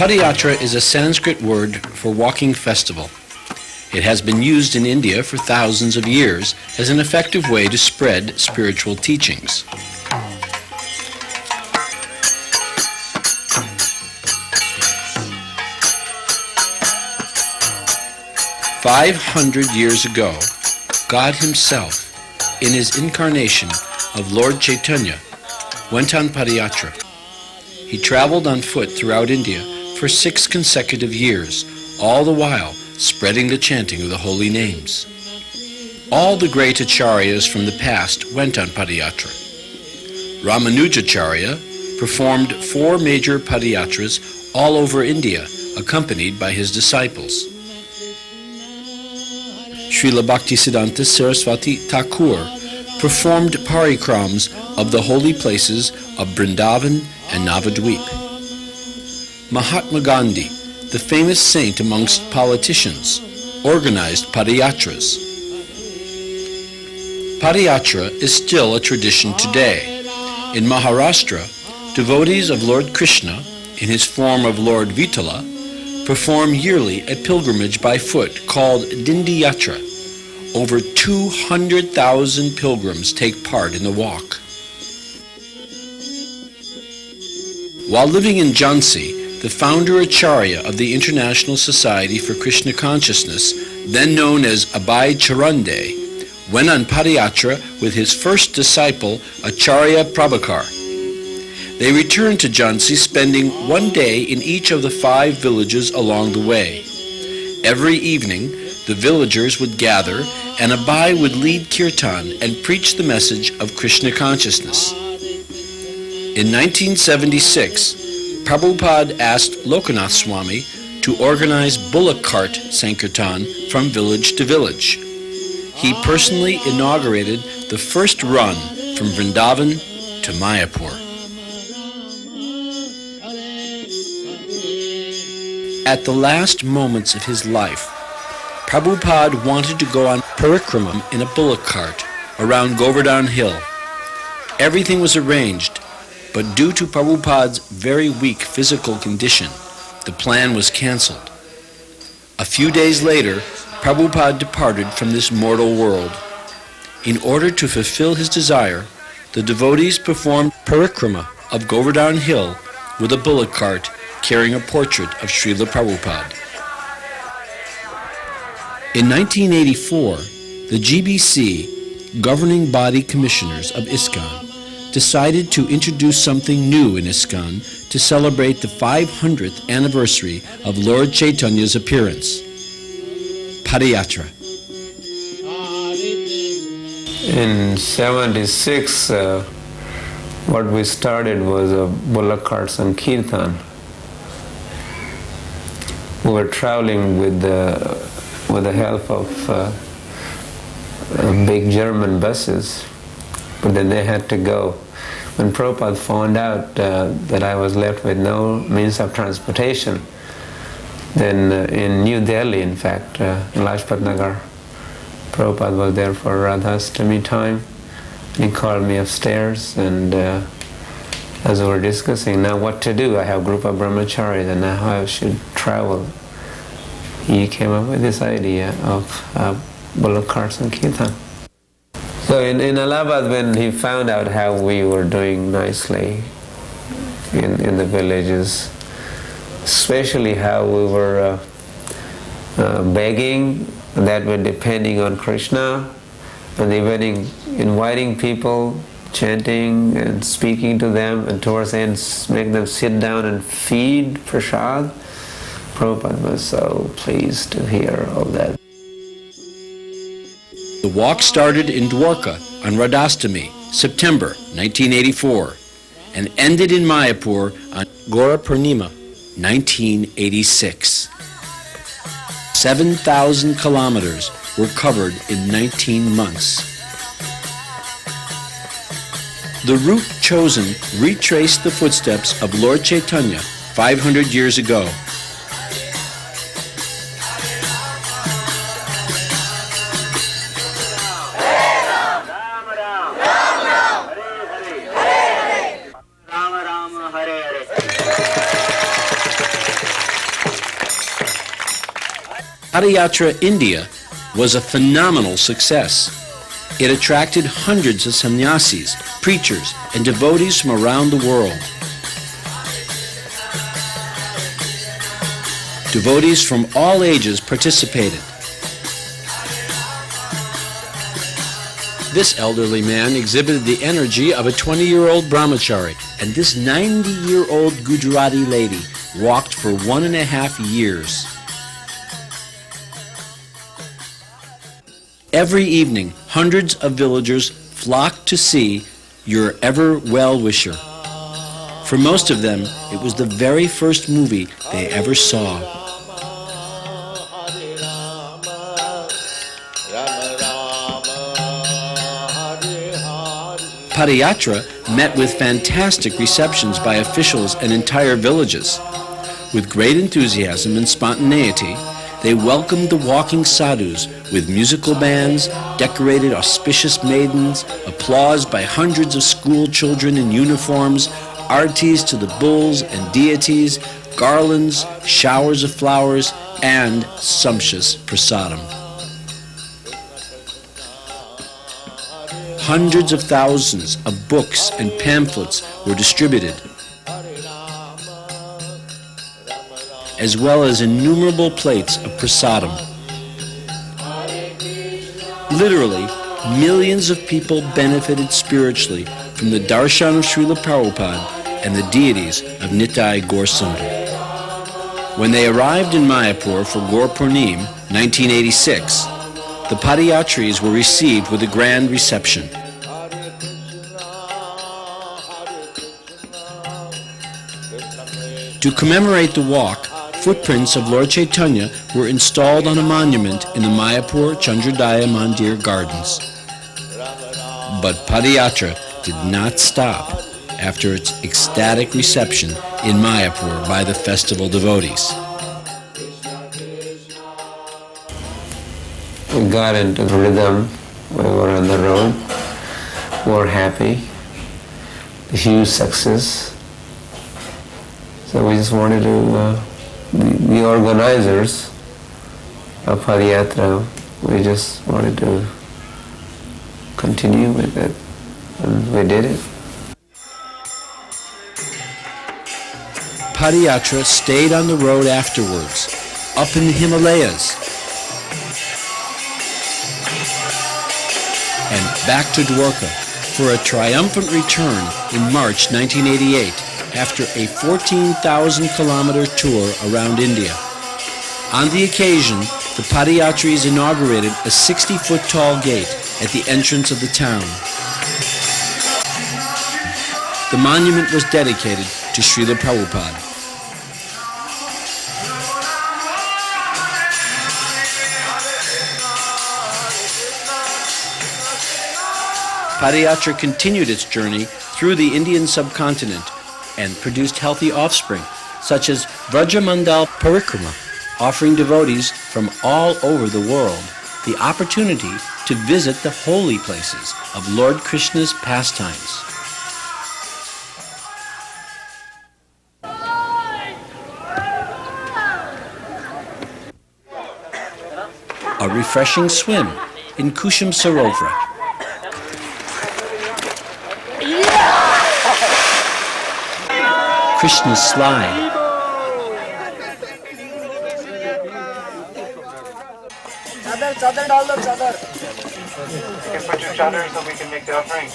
Padayatra is a Sanskrit word for walking festival. It has been used in India for thousands of years as an effective way to spread spiritual teachings. "500 years ago, God Himself, in His incarnation of Lord Chaitanya, went on Padayatra. He traveled on foot throughout India for 6 consecutive years, all the while spreading the chanting of the holy names. All the great acharyas from the past went on Padayatra. Ramanujacharya performed 4 major padayatras all over India, accompanied by his disciples. Srila Bhaktisiddhanta Saraswati Thakur performed parikrams of the holy places of Vrindavan and Navadvip. Mahatma Gandhi, the famous saint amongst politicians, organized padayatras. Padayatra is still a tradition today. In Maharashtra, devotees of Lord Krishna, in his form of Lord Vitala, perform yearly a pilgrimage by foot called Dindi Yatra. Over 200,000 pilgrims take part in the walk. While living in Jhansi, the Founder-Acarya of the International Society for Krishna Consciousness, then known as Abhay Charande, went on Padayatra with his first disciple, Acharya Prabhakar. They returned to Jhansi, spending 1 day in each of the 5 villages along the way. Every evening, the villagers would gather and Abhay would lead kirtan and preach the message of Krishna consciousness. In 1976, Prabhupada asked Lokanath Swami to organize bullock cart sankirtan from village to village. He personally inaugurated the first run from Vrindavan to Mayapur. At the last moments of his life, Prabhupada wanted to go on parikrama in a bullock cart around Govardhan Hill. Everything was arranged, but due to Prabhupada's very weak physical condition, the plan was cancelled. A few days later, Prabhupada departed from this mortal world. In order to fulfill his desire, the devotees performed parikrama of Govardhan Hill with a bullock cart carrying a portrait of Srila Prabhupada. In 1984, the GBC, governing body commissioners of ISKCON, decided to introduce something new in ISKCON to celebrate the 500th anniversary of Lord Chaitanya's appearance. Padayatra. In 76, what we started was a bullock cart sankirtan. We were traveling with the help of big German buses, but then they had to go. When Prabhupada found out that I was left with no means of transportation, then in New Delhi, in fact, in Lajpat Nagar, Prabhupada was there for Radhastami time. He called me upstairs, and as we were discussing now what to do, I have a group of brahmacharis and now how I should travel, he came up with this idea of bullock cart sankirtan. So in Allahabad, when he found out how we were doing nicely in the villages, especially how we were begging, that we're depending on Krishna, and even inviting people, chanting and speaking to them, and towards the end make them sit down and feed prasad, Prabhupada was so pleased to hear all that. The walk started in Dwarka on Radhastami, September 1984, and ended in Mayapur on Gora Purnima, 1986. 7,000 kilometers were covered in 19 months. The route chosen retraced the footsteps of Lord Chaitanya 500 years ago. Padayatra India was a phenomenal success. It attracted hundreds of sannyasis, preachers, and devotees from around the world. Devotees from all ages participated. This elderly man exhibited the energy of a 20-year-old brahmachari, and this 90-year-old Gujarati lady walked for 1.5 years. Every evening, hundreds of villagers flocked to see your ever well-wisher. For most of them, it was the very first movie they ever saw. Padayatra met with fantastic receptions by officials and entire villages. With great enthusiasm and spontaneity, they welcomed the walking sadhus with musical bands, decorated auspicious maidens, applause by hundreds of school children in uniforms, artis to the bulls and deities, garlands, showers of flowers, and sumptuous prasadam. Hundreds of thousands of books and pamphlets were distributed, as well as innumerable plates of prasadam. Literally, millions of people benefited spiritually from the darshan of Srila Prabhupada and the deities of Nitai Gaur Sundar. When they arrived in Mayapur for Gaur Purnim, 1986, the Padayatris were received with a grand reception. To commemorate the walk, footprints of Lord Chaitanya were installed on a monument in the Mayapur Chandrodaya Mandir gardens. But Padayatra did not stop after its ecstatic reception in Mayapur by the festival devotees. We got into the rhythm. We were on the road. We were happy. A huge success. So we just wanted to, the organizers of Padayatra, we just wanted to continue with it. And we did it. Padayatra stayed on the road afterwards, up in the Himalayas, and back to Dwarka for a triumphant return in March 1988 after a 14,000-kilometer tour around India. On the occasion, the Padayatris inaugurated a 60-foot tall gate at the entrance of the town. The monument was dedicated to Srila Prabhupada. Padayatra continued its journey through the Indian subcontinent and produced healthy offspring, such as Vrajamandal Parikrama, offering devotees from all over the world the opportunity to visit the holy places of Lord Krishna's pastimes. A refreshing swim in Kusham Sarovara. Krishna's slide. Chadar डाल दो chadar. You can put your chadar so we can make the offering.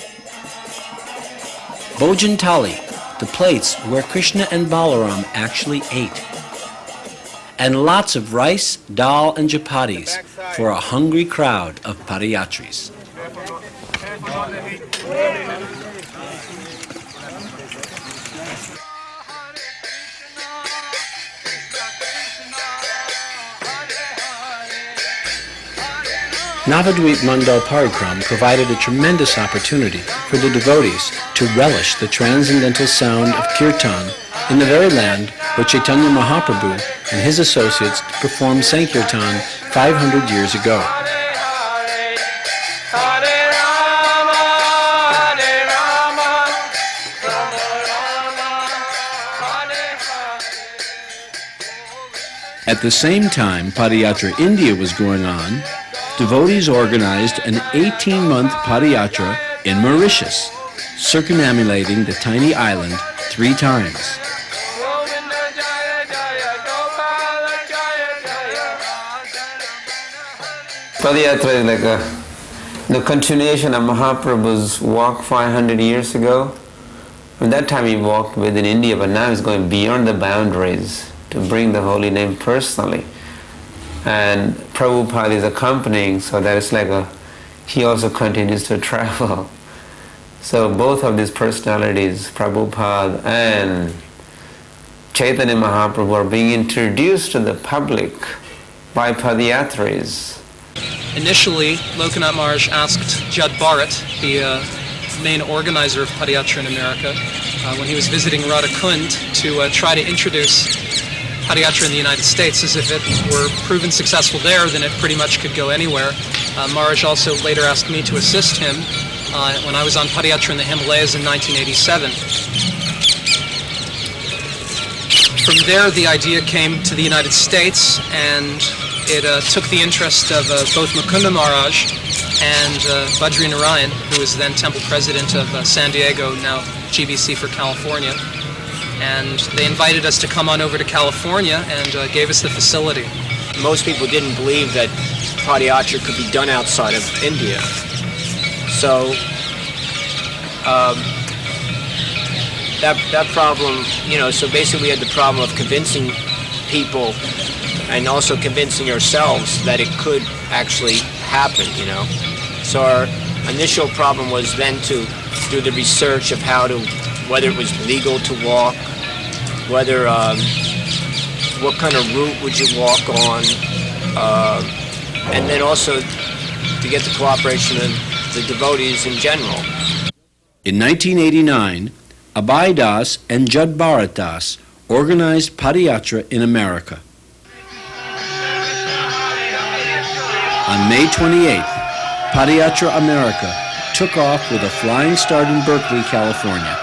Bhojan Thali, the plates where Krishna and Balaram actually ate. And lots of rice, dal, and chapatis for a hungry crowd of Padayatris. Navadvip Mandal Parikram provided a tremendous opportunity for the devotees to relish the transcendental sound of kirtan in the very land where Chaitanya Mahaprabhu and his associates performed Sankirtan 500 years ago. At the same time Padayatra India was going on, devotees organized an 18-month Padayatra in Mauritius, circumambulating the tiny island 3 times. Padayatra is like the continuation of Mahaprabhu's walk 500 years ago. At that time he walked within India, but now he's going beyond the boundaries to bring the holy name personally. And Prabhupada is accompanying, so that it's like he also continues to travel. So both of these personalities, Prabhupada and Chaitanya Mahaprabhu, are being introduced to the public by Padayatras. Initially, Lokanath Maharaj asked Jud Bharat, the main organizer of Padayatra in America, when he was visiting Radhakund, to try to introduce Padayatra in the United States, as if it were proven successful there, then it pretty much could go anywhere. Maharaj also later asked me to assist him when I was on Padayatra in the Himalayas in 1987. From there, the idea came to the United States, and it took the interest of both Mukunda Maharaj and Badri Narayan, who was then temple president of San Diego, now GBC for California. And they invited us to come on over to California and gave us the facility. Most people didn't believe that Padayatra could be done outside of India. So that problem, so basically we had the problem of convincing people and also convincing ourselves that it could actually happen, So our initial problem was then to do the research of whether it was legal to walk, whether, what kind of route would you walk on, and then also to get the cooperation of the devotees in general. In 1989, Abhay Das and Jud Bharat Das organized Padayatra in America. On May 28th, Padayatra America took off with a flying start in Berkeley, California.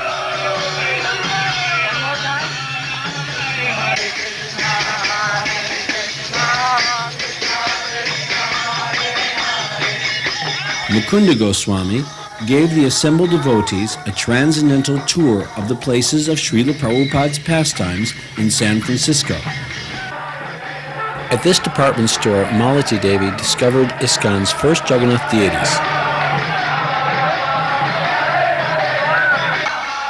Mukunda Goswami gave the assembled devotees a transcendental tour of the places of Srila Prabhupada's pastimes in San Francisco. At this department store, Malati Devi discovered ISKCON's first Jagannath deities.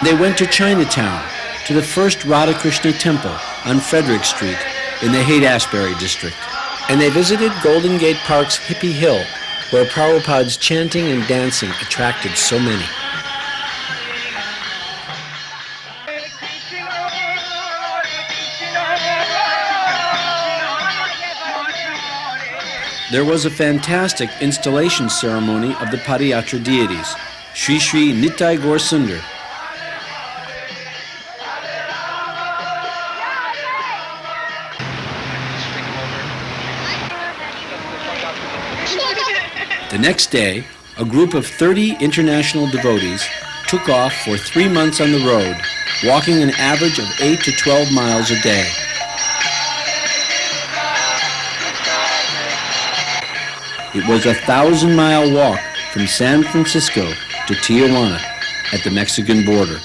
They went to Chinatown, to the first Radha Krishna temple on Frederick Street in the Haight-Ashbury district. And they visited Golden Gate Park's Hippie Hill, where Prabhupada's chanting and dancing attracted so many. There was a fantastic installation ceremony of the Padayatra deities, Sri Sri Nitai Gaur Sundar. The next day, a group of 30 international devotees took off for 3 months on the road, walking an average of 8 to 12 miles a day. It was a 1,000-mile walk from San Francisco to Tijuana at the Mexican border.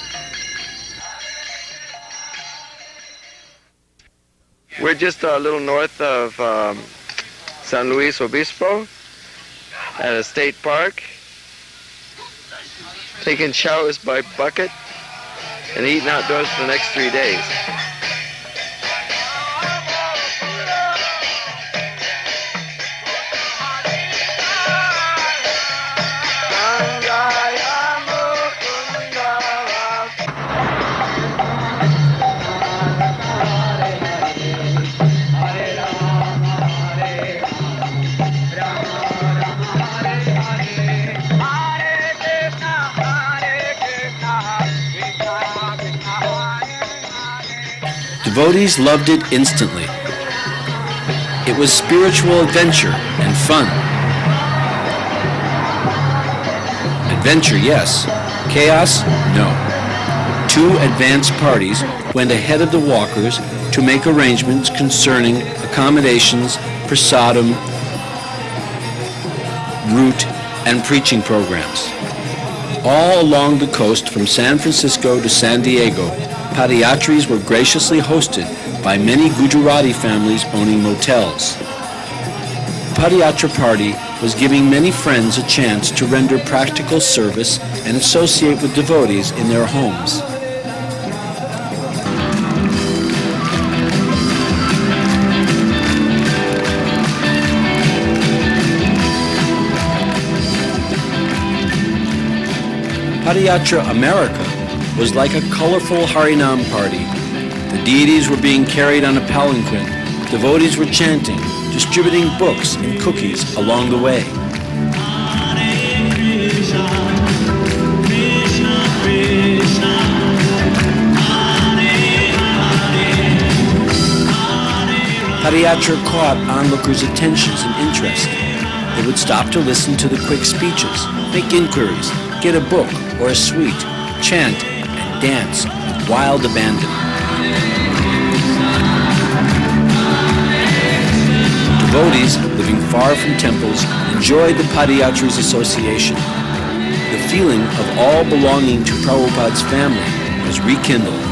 We're just a little north of San Luis Obispo at a state park, taking showers by bucket and eating outdoors for the next 3 days. Devotees loved it instantly. It was spiritual adventure and fun. Adventure, yes. Chaos, no. 2 advance parties went ahead of the walkers to make arrangements concerning accommodations, prasadam, route, and preaching programs. All along the coast from San Francisco to San Diego, padayatris were graciously hosted by many Gujarati families owning motels. The Padayatra party was giving many friends a chance to render practical service and associate with devotees in their homes. Padayatra America was like a colorful Harinam party. The deities were being carried on a palanquin. Devotees were chanting, distributing books and cookies along the way. Padayatra caught onlookers' attentions and interest. They would stop to listen to the quick speeches, make inquiries, get a book or a sweet, chant, and dance with wild abandon. Devotees living far from temples enjoyed the Padayatras association. The feeling of all belonging to Prabhupada's family was rekindled.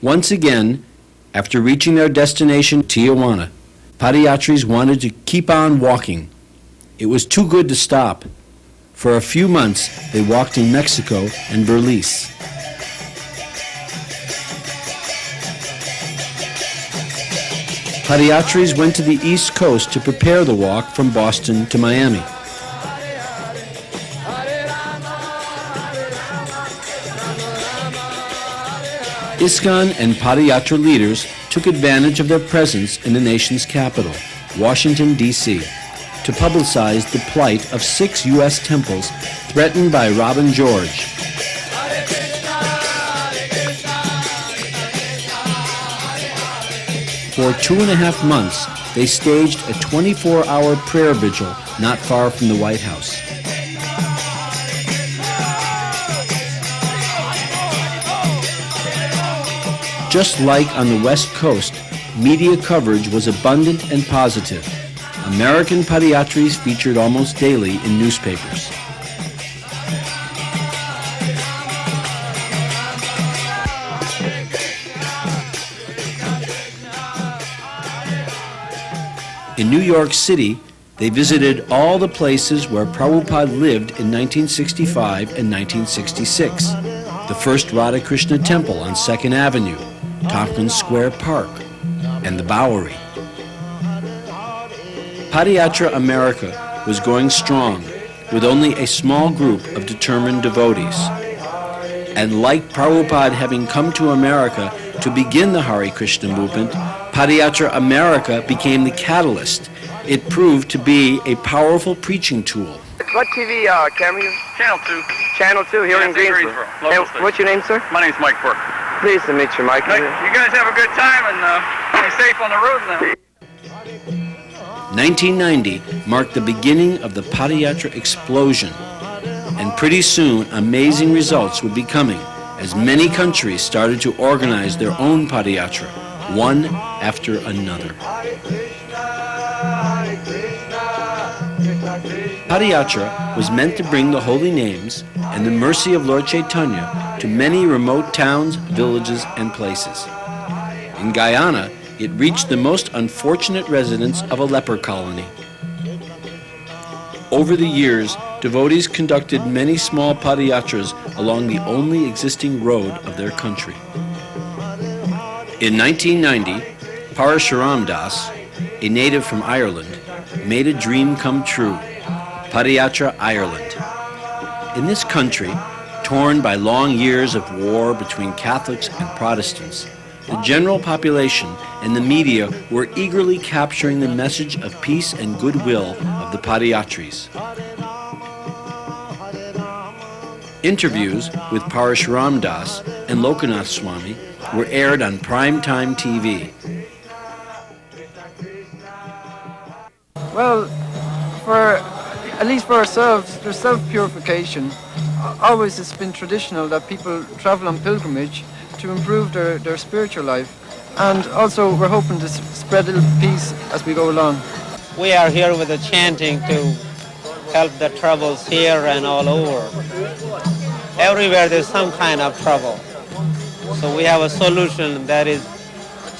Once again, after reaching their destination, Tijuana, Padayatris wanted to keep on walking. It was too good to stop. For a few months, they walked in Mexico and Belize. Padayatris went to the East Coast to prepare the walk from Boston to Miami. ISKCON and Padayatra leaders took advantage of their presence in the nation's capital, Washington, D.C., to publicize the plight of 6 U.S. temples threatened by Robin George. For 2.5 months, they staged a 24-hour prayer vigil not far from the White House. Just like on the West Coast, media coverage was abundant and positive. American Padayatris featured almost daily in newspapers. In New York City, they visited all the places where Prabhupada lived in 1965 and 1966. The first Radha Krishna temple on 2nd Avenue, Tompkins Square Park, and the Bowery. Padayatra America was going strong with only a small group of determined devotees. And like Prabhupada having come to America to begin the Hare Krishna movement, Padayatra America became the catalyst. It proved to be a powerful preaching tool. What TV camera you? Channel 2. Channel 2 here in Greensboro. Local And what's your name, sir? My name's Mike Burke. Pleased to meet you, Mike. Hey, you guys have a good time and be safe on the road now. 1990 marked the beginning of the Padayatra explosion, and pretty soon amazing results would be coming as many countries started to organize their own Padayatra, one after another. Padayatra was meant to bring the holy names and the mercy of Lord Chaitanya to many remote towns, villages, and places. In Guyana, it reached the most unfortunate residents of a leper colony. Over the years, devotees conducted many small padayatras along the only existing road of their country. In 1990, Parashuram Das, a native from Ireland, made a dream come true, Padayatra Ireland. In this country, torn by long years of war between Catholics and Protestants, the general population and the media were eagerly capturing the message of peace and goodwill of the Padayatris. Interviews with Parashuram Das and Lokanath Swami were aired on primetime TV. Well, at least for ourselves, there's self-purification. Always it's been traditional that people travel on pilgrimage to improve their spiritual life. And also we're hoping to spread a little peace as we go along. We are here with the chanting to help the troubles here and all over. Everywhere there's some kind of trouble. So we have a solution, that is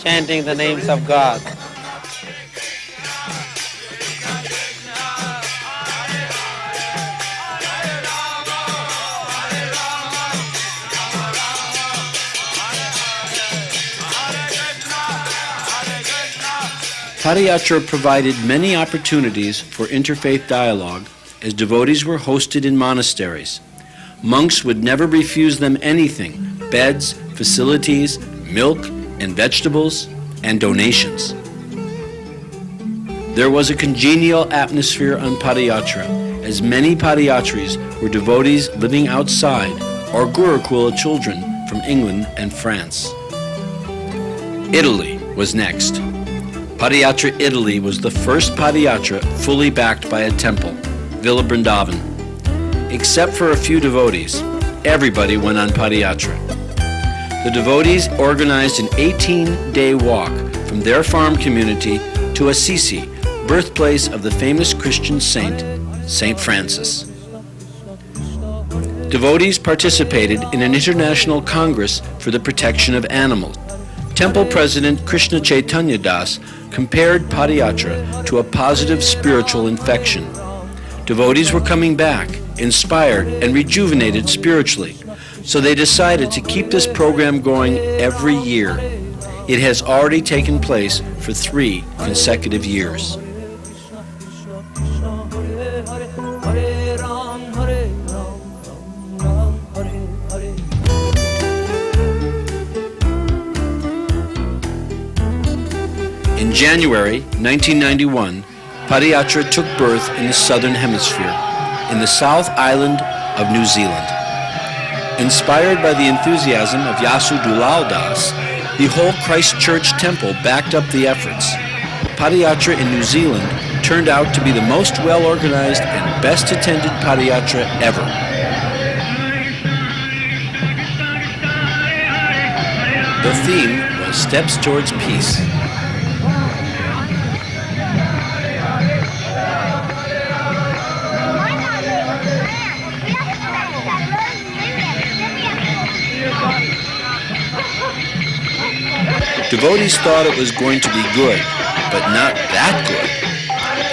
chanting the names of God. Padayatra provided many opportunities for interfaith dialogue as devotees were hosted in monasteries. Monks would never refuse them anything: beds, facilities, milk and vegetables, and donations. There was a congenial atmosphere on Padayatra, as many Padayatris were devotees living outside or Gurukula children from England and France. Italy was next. Padayatra Italy was the first Padayatra fully backed by a temple, Villa Vrindavan. Except for a few devotees, everybody went on Padayatra. The devotees organized an 18-day walk from their farm community to Assisi, birthplace of the famous Christian saint, Saint Francis. Devotees participated in an international congress for the protection of animals. Temple President Krishna Chaitanya Das compared Padayatra to a positive spiritual infection. Devotees were coming back, inspired and rejuvenated spiritually, so they decided to keep this program going every year. It has already taken place for 3 consecutive years. In January 1991, Padayatra took birth in the Southern Hemisphere, in the South Island of New Zealand. Inspired by the enthusiasm of Yasu Dulal Das, the whole Christchurch temple backed up the efforts. Padayatra in New Zealand turned out to be the most well-organized and best-attended Padayatra ever. The theme was Steps Towards Peace. Devotees thought it was going to be good, but not that good.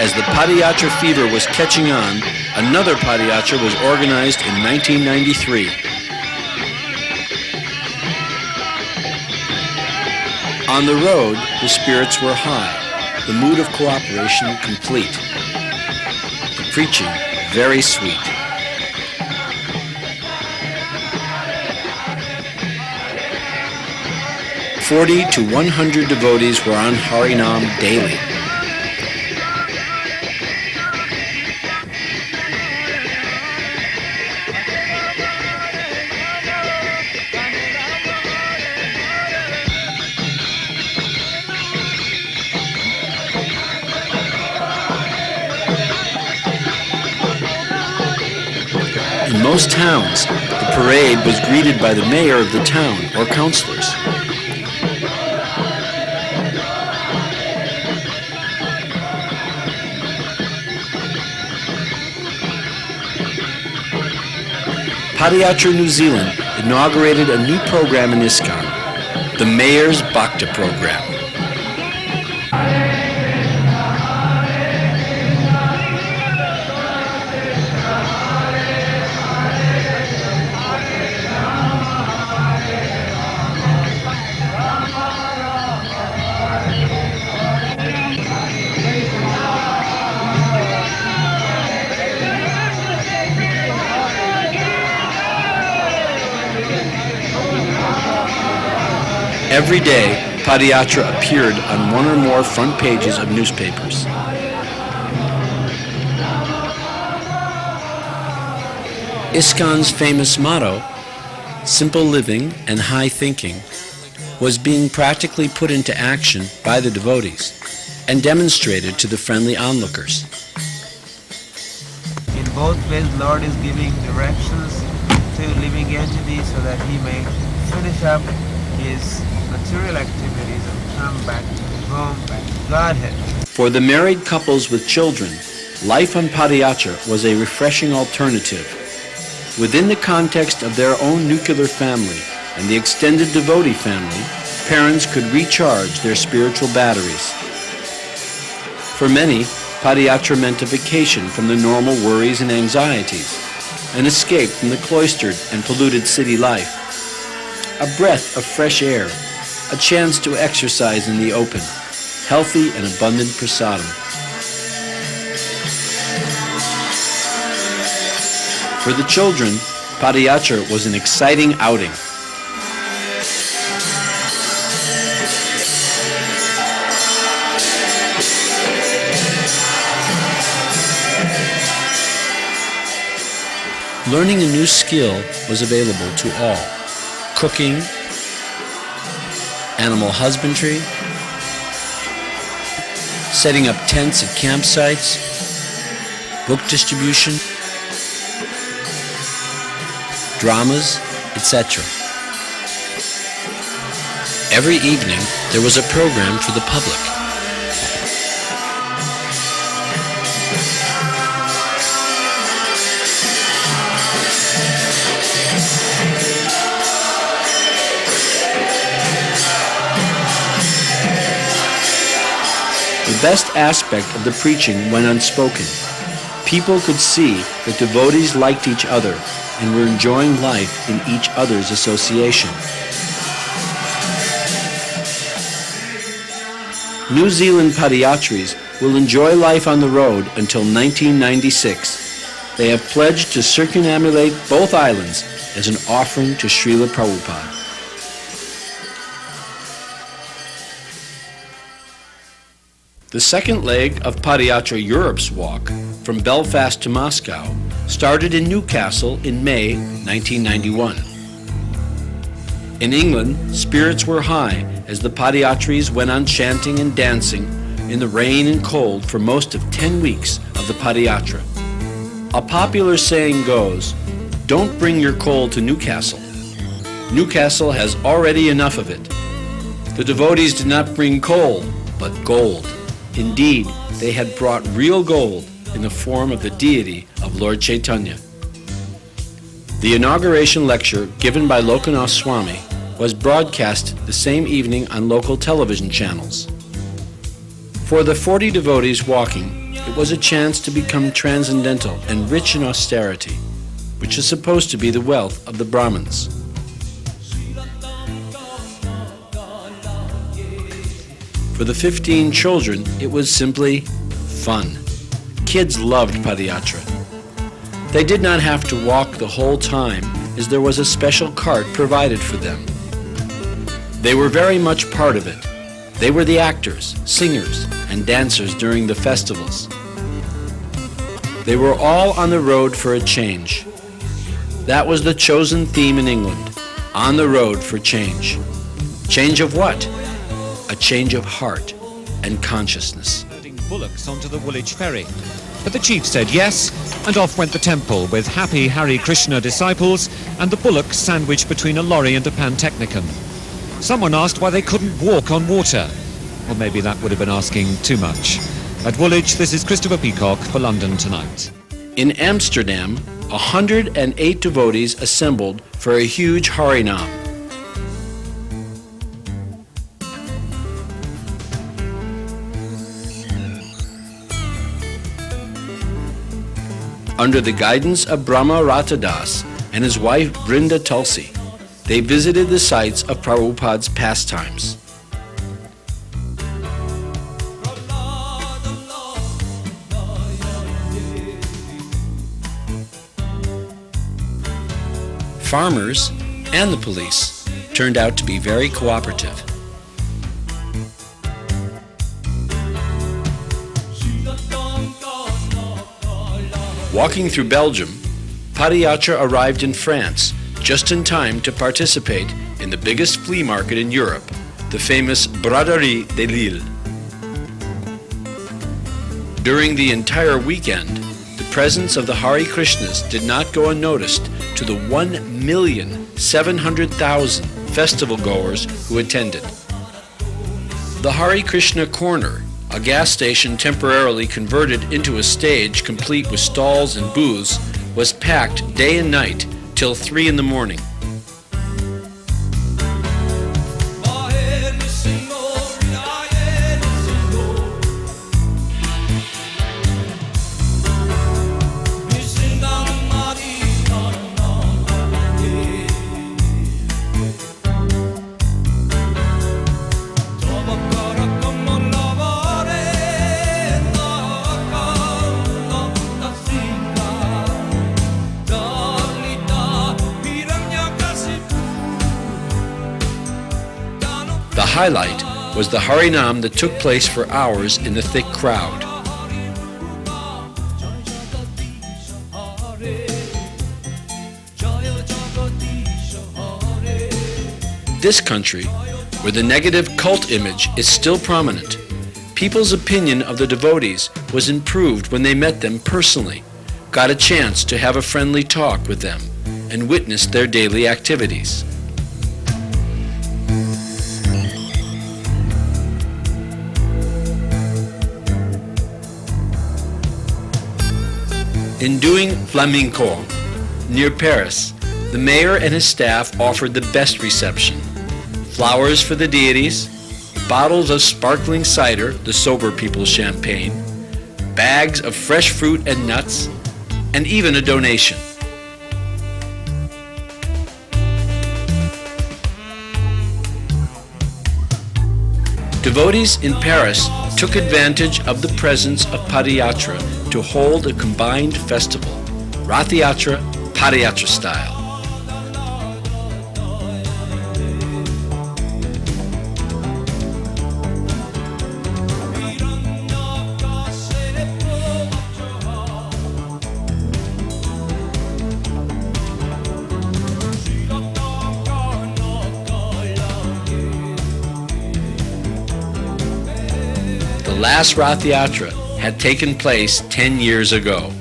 As the Padayatra fever was catching on, another Padayatra was organized in 1993. On the road, the spirits were high, the mood of cooperation complete, the preaching very sweet. 40 to 100 devotees were on Harinam daily. In most towns, the parade was greeted by the mayor of the town or councilors. Padayatra New Zealand inaugurated a new program in ISKCON, the Mayor's Bhakta Program. Every day, Padayatra appeared on one or more front pages of newspapers. ISKCON's famous motto, simple living and high thinking, was being practically put into action by the devotees. and demonstrated to the friendly onlookers. In both ways, Lord is giving directions to living entities so that he may finish up his material activities and come back home, back to Godhead. For the married couples with children, life on Padayatra was a refreshing alternative. Within the context of their own nuclear family and the extended devotee family, parents could recharge their spiritual batteries. For many, Padayatra meant a vacation from the normal worries and anxieties, an escape from the cloistered and polluted city life, a breath of fresh air, a chance to exercise in the open, healthy and abundant prasadam. For the children, Padayatra was an exciting outing. Learning a new skill was available to all. Cooking, animal husbandry, setting up tents at campsites, book distribution, dramas, etc. Every evening, there was a program for the public. The best aspect of the preaching went unspoken. People could see that devotees liked each other and were enjoying life in each other's association. New Zealand Padayatris will enjoy life on the road until 1996. They have pledged to circumambulate both islands as an offering to Srila Prabhupada. The second leg of Padayatra Europe's walk, from Belfast to Moscow, started in Newcastle in May 1991. In England, spirits were high as the Padayatris went on chanting and dancing in the rain and cold for most of 10 weeks of the Padayatra. A popular saying goes, "Don't bring your coal to Newcastle. Newcastle has already enough of it." The devotees did not bring coal, but gold. Indeed, they had brought real gold in the form of the deity of Lord Chaitanya. The inauguration lecture given by Lokanath Swami was broadcast the same evening on local television channels. For the 40 devotees walking, it was a chance to become transcendental and rich in austerity, which is supposed to be the wealth of the Brahmins. For the 15 children, it was simply fun. Kids loved Padayatra. They did not have to walk the whole time, as there was a special cart provided for them. They were very much part of it. They were the actors, singers, and dancers during the festivals. They were all on the road for a change. That was the chosen theme in England, on the road for change. Change of what? A change of heart and consciousness. Loading bullocks onto the Woolwich ferry. But the chief said yes, and off went the temple with happy Hare Krishna disciples and the bullocks sandwiched between a lorry and a pantechnicon. Someone asked why they couldn't walk on water. Or maybe that would have been asking too much. At Woolwich, this is Christopher Peacock for London Tonight. In Amsterdam, 108 devotees assembled for a huge Harinam. Under the guidance of Brahma Ratadas and his wife Brinda Tulsi, they visited the sites of Prabhupada's pastimes. Farmers and the police turned out to be very cooperative. Walking through Belgium, Padayatra arrived in France just in time to participate in the biggest flea market in Europe, the famous Braderie de Lille. During the entire weekend, the presence of the Hare Krishnas did not go unnoticed to the 1,700,000 festival goers who attended. The Hare Krishna Corner, a gas station temporarily converted into a stage complete with stalls and booths, was packed day and night till 3 in the morning. The highlight was the Harinam that took place for hours in the thick crowd. This country, where the negative cult image is still prominent, people's opinion of the devotees was improved when they met them personally, got a chance to have a friendly talk with them, and witnessed their daily activities. In doing flamenco near Paris, the mayor and his staff offered the best reception. Flowers for the deities, bottles of sparkling cider, the sober people's champagne, bags of fresh fruit and nuts, and even a donation. Devotees in Paris took advantage of the presence of Padayatra to hold a combined festival, Rath Yatra, Padayatra style. The last Rath Yatra had taken place 10 years ago.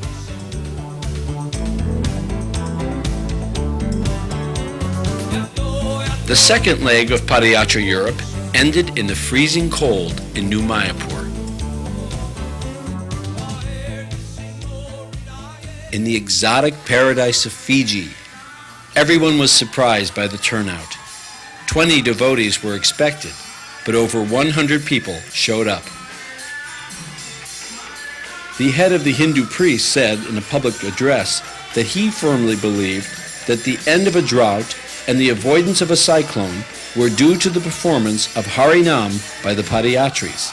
The second leg of Padayatra Europe ended in the freezing cold in New Mayapur. In the exotic paradise of Fiji, everyone was surprised by the turnout. 20 devotees were expected, but over 100 people showed up. The head of the Hindu priest said in a public address that he firmly believed that the end of a drought and the avoidance of a cyclone were due to the performance of Harinam by the Padayatris.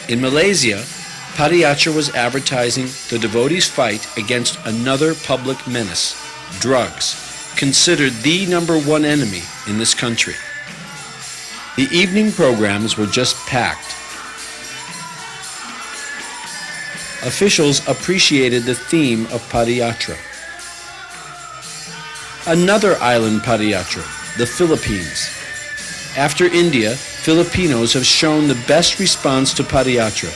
In Malaysia, Padayatra was advertising the devotees' fight against another public menace, drugs, considered the #1 enemy in this country. The evening programs were just packed. Officials appreciated the theme of Padayatra. Another island Padayatra, the Philippines. After India, Filipinos have shown the best response to Padayatra.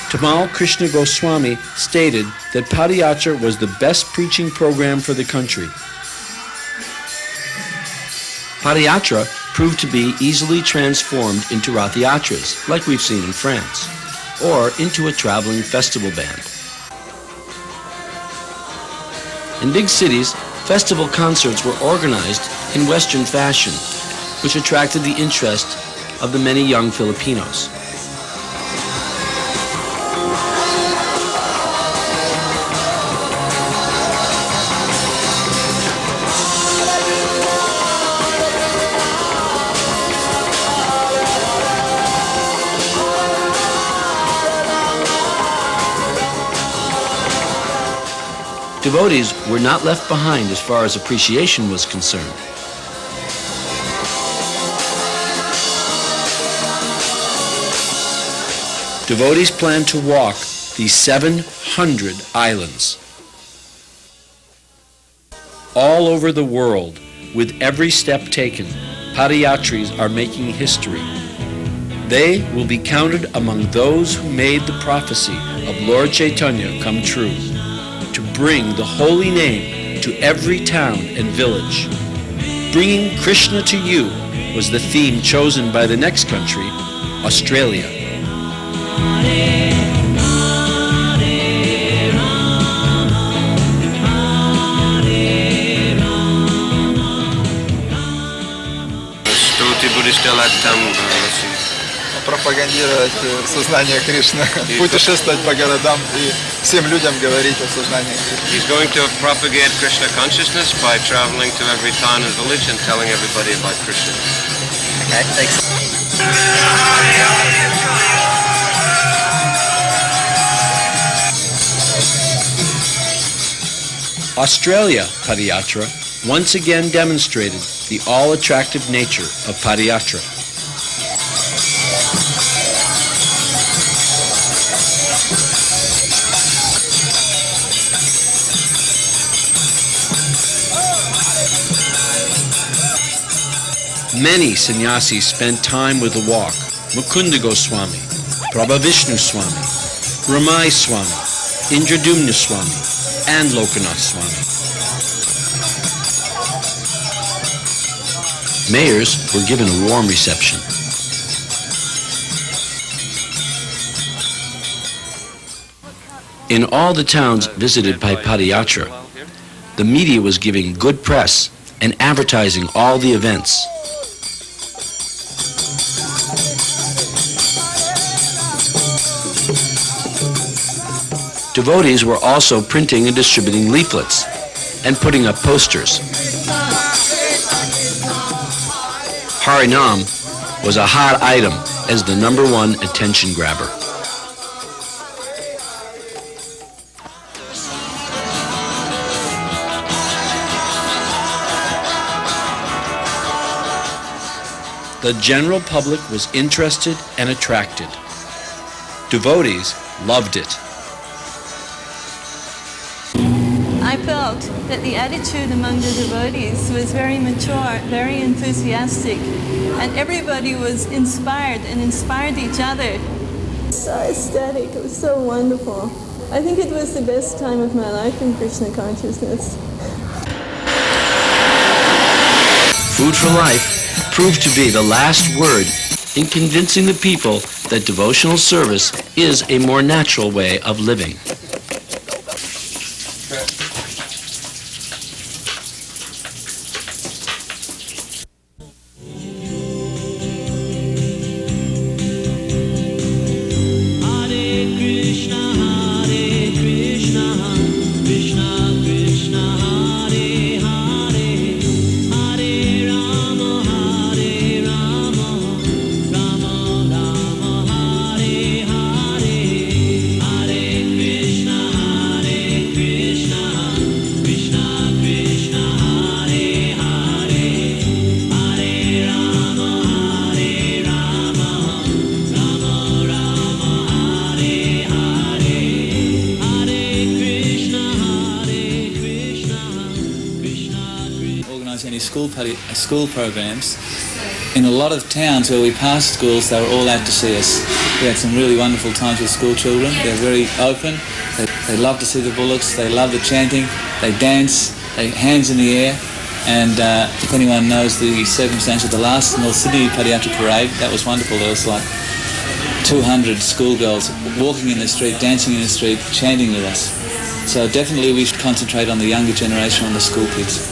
Tamal Krishna Goswami stated that Padayatra was the best preaching program for the country. Padayatra proved to be easily transformed into Rath Yatras, like we've seen in France, or into a traveling festival band. In big cities, festival concerts were organized in Western fashion, which attracted the interest of the many young Filipinos. Devotees were not left behind as far as appreciation was concerned. Devotees planned to walk the 700 islands. all over the world, with every step taken, padayatris are making history. They will be counted among those who made the prophecy of Lord Chaitanya come true, to bring the holy name to every town and village. Bringing Krishna to you was the theme chosen by the next country, Australia. Пропагандировать сознание Кришны, путешествовать по городам и всем людям говорить о сознании Кришны. He's going to propagate Krishna consciousness by traveling to every town and village and telling everybody about Krishna. Okay, thanks. Australia Padayatra once again demonstrated the all-attractive nature of Padayatra. Many sannyasis spent time with the walk. Mukunda Goswami, Prabhavishnu Swami, Ramai Swami, Indradumna Swami, and Lokanath Swami. Mayors were given a warm reception. In all the towns visited by Padayatra, the media was giving good press and advertising all the events. Devotees were also printing and distributing leaflets and putting up posters. Harinam was a hot item as the #1 attention grabber. The general public was interested and attracted. Devotees loved it. I felt that the attitude among the devotees was very mature, very enthusiastic, and everybody was inspired and inspired each other. So ecstatic, it was so wonderful. I think it was the best time of my life in Krishna consciousness. Food for Life proved to be the last word in convincing the people that devotional service is a more natural way of living. School programs. In a lot of towns where we passed schools, they were all out to see us. We had some really wonderful times with school children. They're very open. They love to see the bullocks. They love the chanting. They dance. They hands in the air. And if anyone knows the circumstance of the last North Sydney Padayatra parade, that was wonderful. There was like 200 schoolgirls walking in the street, dancing in the street, chanting with us. So definitely we should concentrate on the younger generation, on the school kids.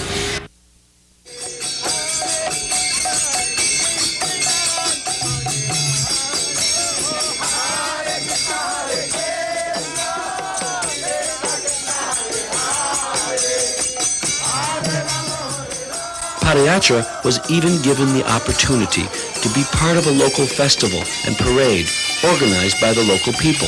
Padayatra was even given the opportunity to be part of a local festival and parade organized by the local people.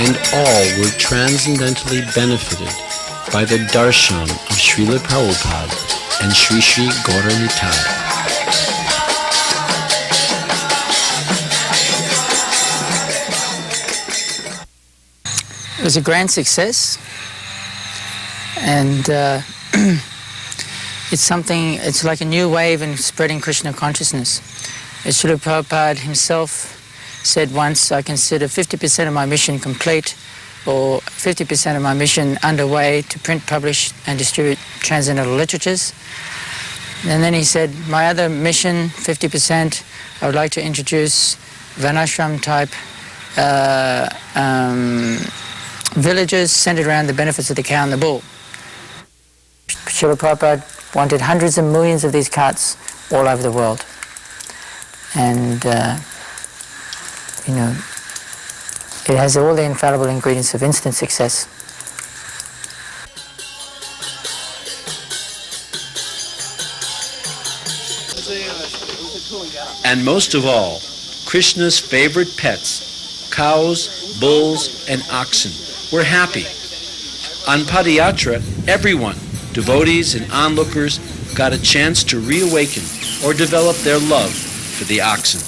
and all were transcendently benefited by the darshan of Srila Prabhupada and Sri Sri Gaura Nitai. It was a grand success, and it's like a new wave in spreading Krishna consciousness. As Srila Prabhupada himself said once, I consider 50% of my mission complete, or 50% of my mission underway to print, publish, and distribute transcendental literatures. And then he said, my other mission, 50%, I would like to introduce Varnashram type villages centered around the benefits of the cow and the bull. Srila Prabhupada wanted hundreds of millions of these carts all over the world. And, it has all the infallible ingredients of instant success. And most of all, Krishna's favorite pets, cows, bulls, and oxen, were happy. On Padayatra, everyone, devotees and onlookers, got a chance to reawaken or develop their love for the oxen.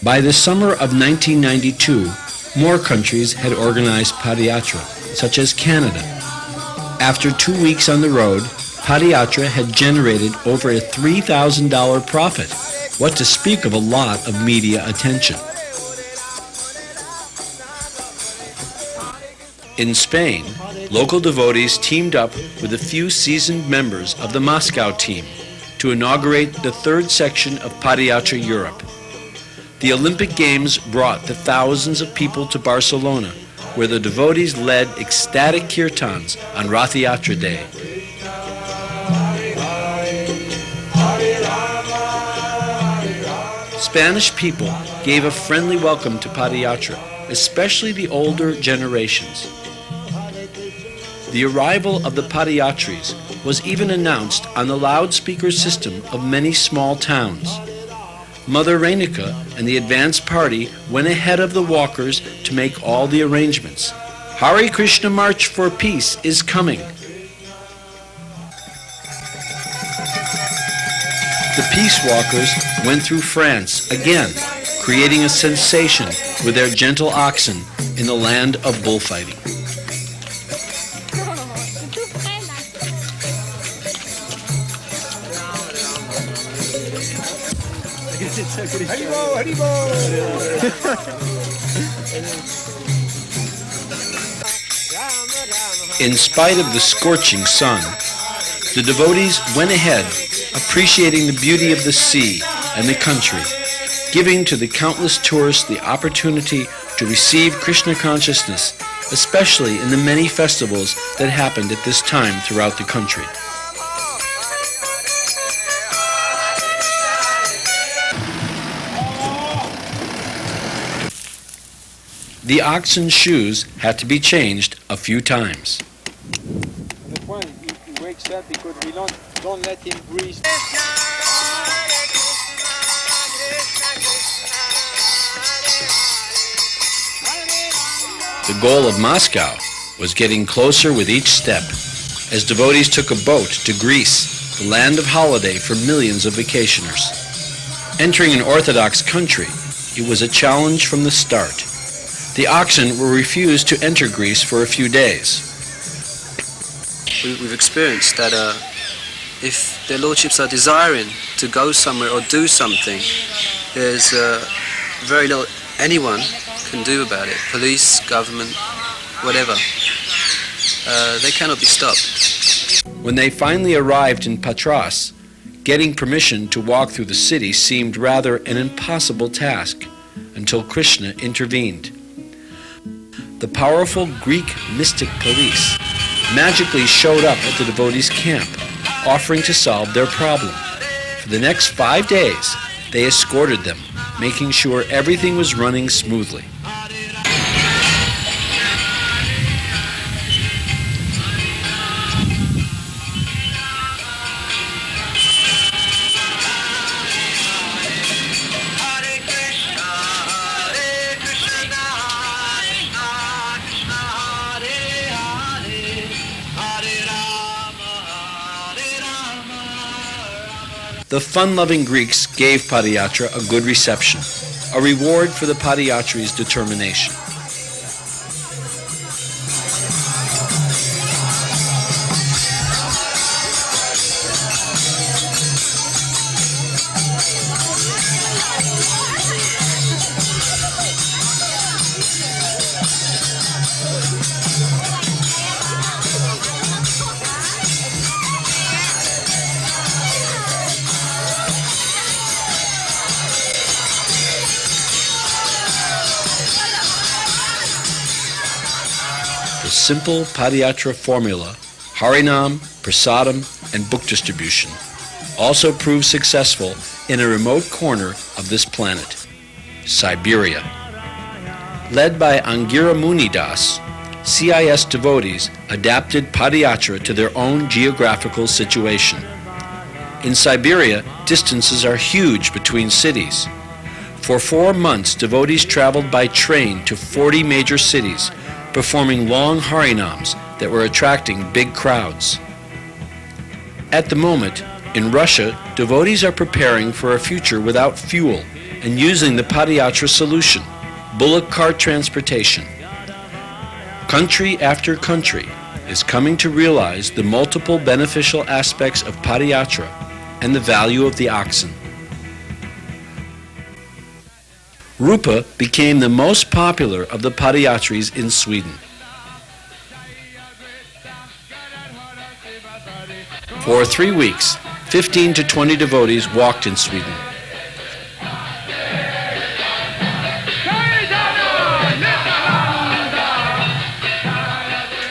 By the summer of 1992, more countries had organized Padayatra, such as Canada. After 2 weeks on the road, Padayatra had generated over a $3,000 profit. What to speak of a lot of media attention. In Spain, local devotees teamed up with a few seasoned members of the Moscow team to inaugurate the third section of Padayatra Europe. The Olympic Games brought the thousands of people to Barcelona, where the devotees led ecstatic kirtans on Rath Yatra Day. Spanish people gave a friendly welcome to Padayatra, especially the older generations. The arrival of the Padayatris was even announced on the loudspeaker system of many small towns. Mother Renika and the advance party went ahead of the walkers to make all the arrangements. Hare Krishna March for Peace is coming. The peace walkers went through France again, creating a sensation with their gentle oxen in the land of bullfighting. In spite of the scorching sun, the devotees went ahead, appreciating the beauty of the sea and the country, giving to the countless tourists the opportunity to receive Krishna consciousness, especially in the many festivals that happened at this time throughout the country. The oxen's shoes had to be changed a few times. The point, he wakes up because we don't let him breathe. The goal of Moscow was getting closer with each step, as devotees took a boat to Greece, the land of holiday for millions of vacationers. Entering an Orthodox country, it was a challenge from the start. The oxen were refused to enter Greece for a few days. We've experienced that if their lordships are desiring to go somewhere or do something, there's very little anyone can do about it. Police, government, whatever. They cannot be stopped. When they finally arrived in Patras, getting permission to walk through the city seemed rather an impossible task until Krishna intervened. The powerful Greek mystic police magically showed up at the devotees' camp, offering to solve their problem. For the next 5 days, they escorted them, making sure everything was running smoothly. The fun-loving Greeks gave Padayatra a good reception, a reward for the Padayatri's determination. The simple Padayatra formula, Harinam, Prasadam, and book distribution, also proved successful in a remote corner of this planet, Siberia. Led by Angira Munidas, CIS devotees adapted Padayatra to their own geographical situation. In Siberia, distances are huge between cities. For 4 months, devotees traveled by train to 40 major cities, performing long harinams that were attracting big crowds. At the moment, in Russia, devotees are preparing for a future without fuel and using the Padayatra solution, bullock cart transportation. Country after country is coming to realize the multiple beneficial aspects of Padayatra and the value of the oxen. Rupa became the most popular of the Padayatris in Sweden. For 3 weeks, 15 to 20 devotees walked in Sweden.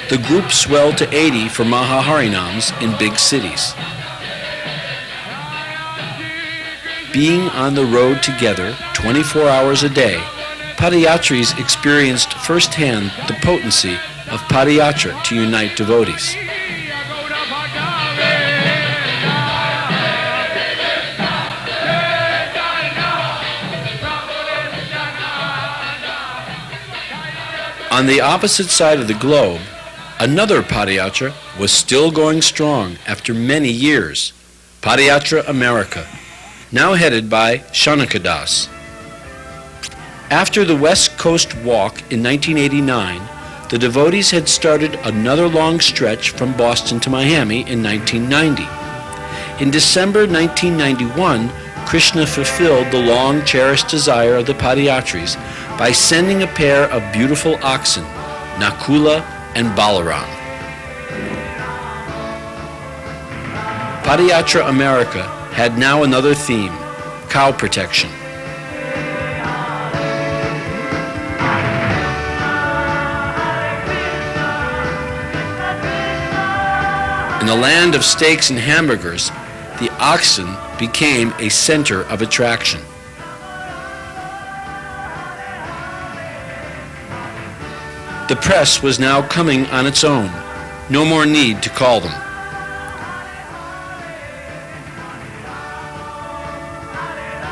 The group swelled to 80 for Mahaharinams in big cities. Being on the road together 24 hours a day, Padayatris experienced firsthand the potency of Padayatra to unite devotees. On the opposite side of the globe, another Padayatra was still going strong after many years, Padayatra America, now headed by Shanakadas. After the West Coast Walk in 1989, the devotees had started another long stretch from Boston to Miami in 1990. In December 1991, Krishna fulfilled the long-cherished desire of the Padayatris by sending a pair of beautiful oxen, Nakula and Balaram. Padayatra America had now another theme, cow protection. In the land of steaks and hamburgers, the oxen became a center of attraction. The press was now coming on its own. No more need to call them.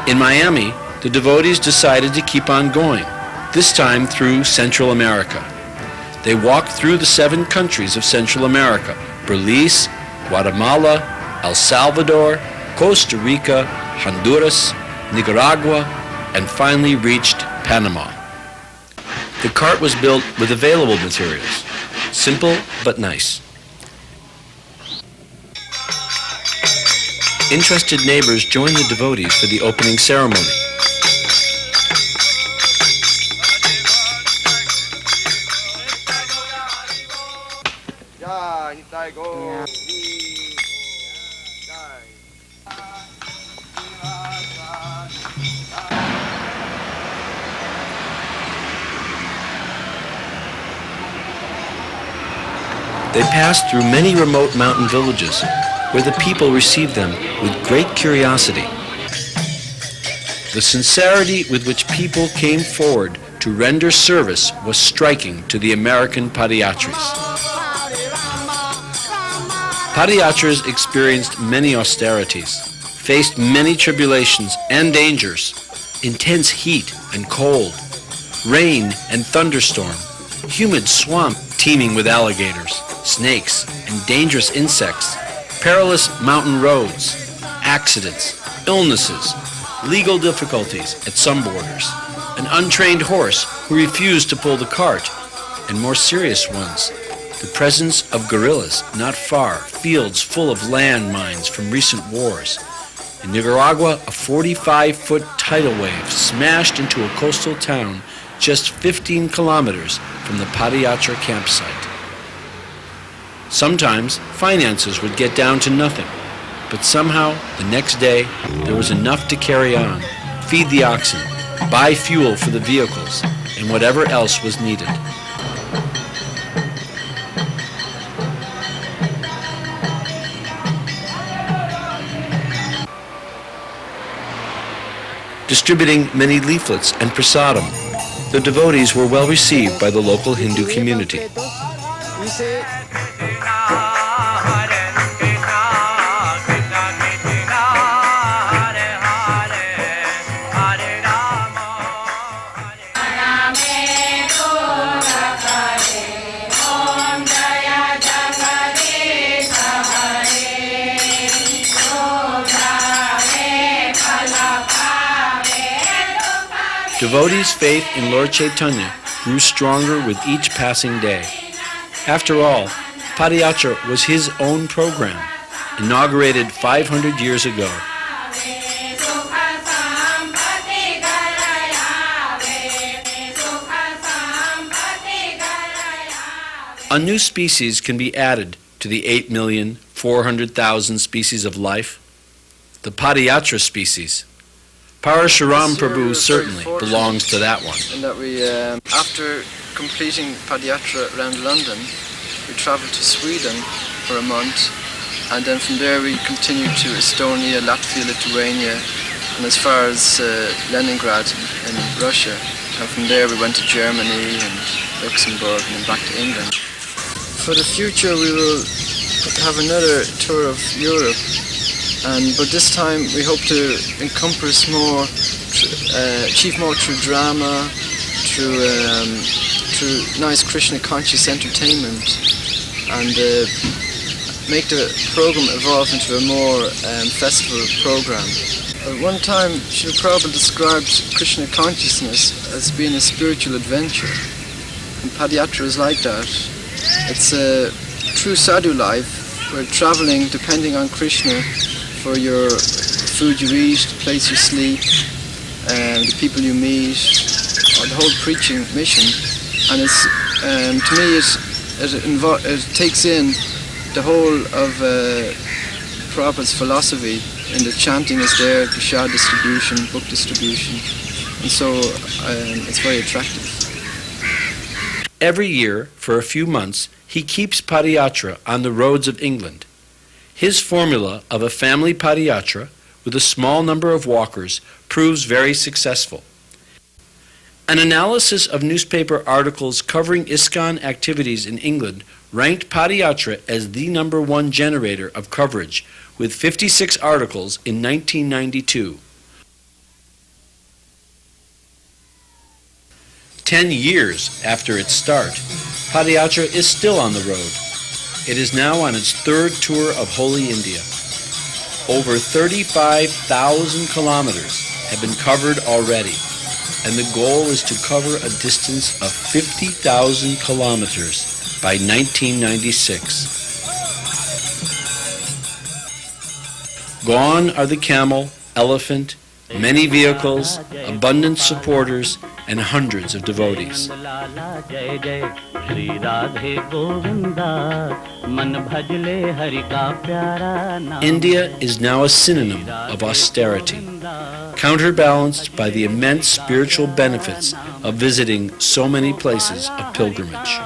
In Miami, the devotees decided to keep on going, this time through Central America. They walked through the 7 countries of Central America: Belize, Guatemala, El Salvador, Costa Rica, Honduras, Nicaragua, and finally reached Panama. The cart was built with available materials, simple but nice. Interested neighbors joined the devotees for the opening ceremony. They passed through many remote mountain villages where the people received them with great curiosity. The sincerity with which people came forward to render service was striking to the American Padayatris. Padayatras experienced many austerities, faced many tribulations and dangers, intense heat and cold, rain and thunderstorm, humid swamp teeming with alligators, snakes, and dangerous insects, perilous mountain roads, accidents, illnesses, legal difficulties at some borders, an untrained horse who refused to pull the cart, and more serious ones, the presence of guerrillas not far, fields full of landmines from recent wars. In Nicaragua, a 45-foot tidal wave smashed into a coastal town just 15 kilometers from the Padayatra campsite. Sometimes finances would get down to nothing, but somehow the next day there was enough to carry on, feed the oxen, buy fuel for the vehicles, and whatever else was needed. Distributing many leaflets and prasadam, the devotees were well received by the local Hindu community. Devotees' faith in Lord Chaitanya grew stronger with each passing day. After all, Padayatra was his own program, inaugurated 500 years ago. A new species can be added to the 8,400,000 species of life, the Padayatra species. Parashuram Prabhu certainly belongs to that one. In that we, after completing Padayatra around London, we travelled to Sweden for a month, and then from there we continued to Estonia, Latvia, Lithuania, and as far as Leningrad in Russia. And from there we went to Germany and Luxembourg and then back to England. For the future we will have another tour of Europe. But this time we hope to encompass more, achieve more through drama, through nice Krishna conscious entertainment, and make the program evolve into a more festival program. At one time, Srila Prabhupada described Krishna consciousness as being a spiritual adventure, and Padayatra is like that. It's a true sadhu life, where traveling depending on Krishna for your food you eat, the place you sleep, the people you meet, or the whole preaching mission. And it's, to me, it takes in the whole of Prabhupada's philosophy. And the chanting is there, prasad distribution, book distribution, and so it's very attractive. Every year, for a few months, he keeps Padayatra on the roads of England. His formula of a family Padayatra with a small number of walkers proves very successful. An analysis of newspaper articles covering ISKCON activities in England ranked Padayatra as the #1 generator of coverage, with 56 articles in 1992. 10 years after its start, Padayatra is still on the road. It is now on its third tour of Holy India. Over 35,000 kilometers have been covered already, and the goal is to cover a distance of 50,000 kilometers by 1996. Gone are the camel, elephant, many vehicles, abundant supporters, and hundreds of devotees. India is now a synonym of austerity, counterbalanced by the immense spiritual benefits of visiting so many places of pilgrimage.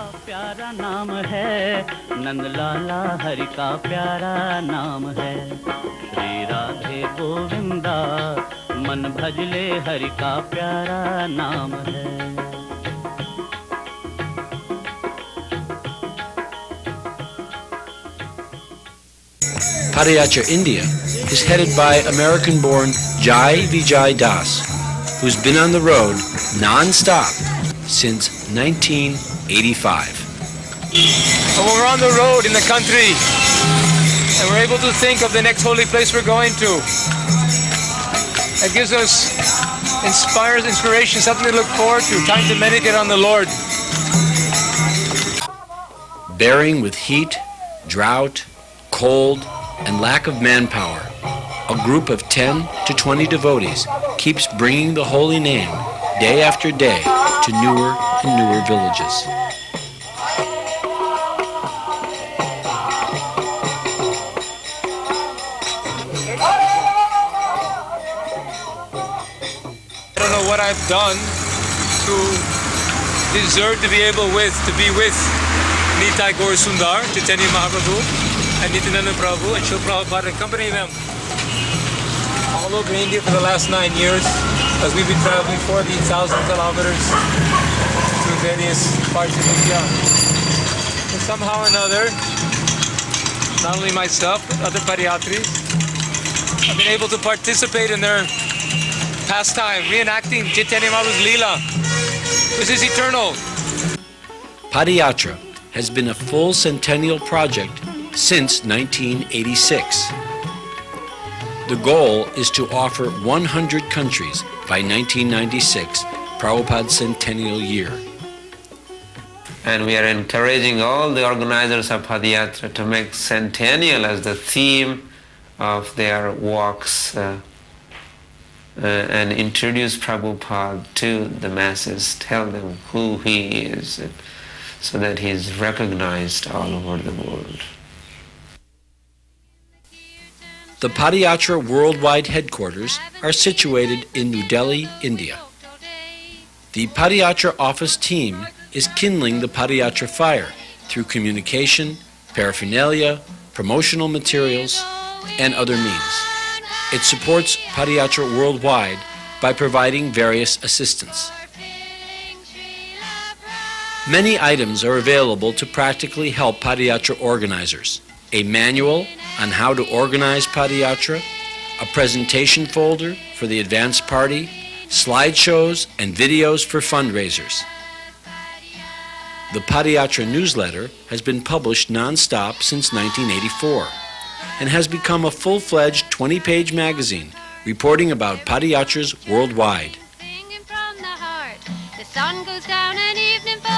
Padayatra India is headed by American-born Jai Vijay Das, who's been on the road non-stop since 1985. So we're on the road in the country. and we're able to think of the next holy place we're going to. It gives us inspiration, something to look forward to, time to meditate on the Lord. Bearing with heat, drought, cold, and lack of manpower, a group of 10 to 20 devotees keeps bringing the holy name day after day to newer and newer villages. I don't know what I've done to deserve to be with Nitai Gaur Sundar, Chaitanya Mahaprabhu, and Nityananda Prabhu, and Srila Prabhupada, and accompany them all over India for the last 9 years, as we've been traveling 40,000 kilometers to various parts of India. And somehow or another, not only myself, but other padayatras, have been able to participate in their pastime, reenacting Chaitanya Mahaprabhu's Leela, which is eternal. Padayatra has been a full centennial project since 1986. The goal is to offer 100 countries by 1996, Prabhupada Centennial year. And we are encouraging all the organizers of Padayatra to make Centennial as the theme of their walks and introduce Prabhupada to the masses, tell them who he is, so that he is recognized all over the world. The Padayatra worldwide headquarters are situated in New Delhi, India. The Padayatra office team is kindling the Padayatra fire through communication, paraphernalia, promotional materials, and other means. It supports Padayatra worldwide by providing various assistance. Many items are available to practically help Padayatra organizers. A manual on how to organize Padayatra, a presentation folder for the advance party, slideshows and videos for fundraisers. The Padayatra newsletter has been published non-stop since 1984 and has become a full-fledged 20-page magazine reporting about Padayatras worldwide. Singing from the heart, the sun goes down and evening falls.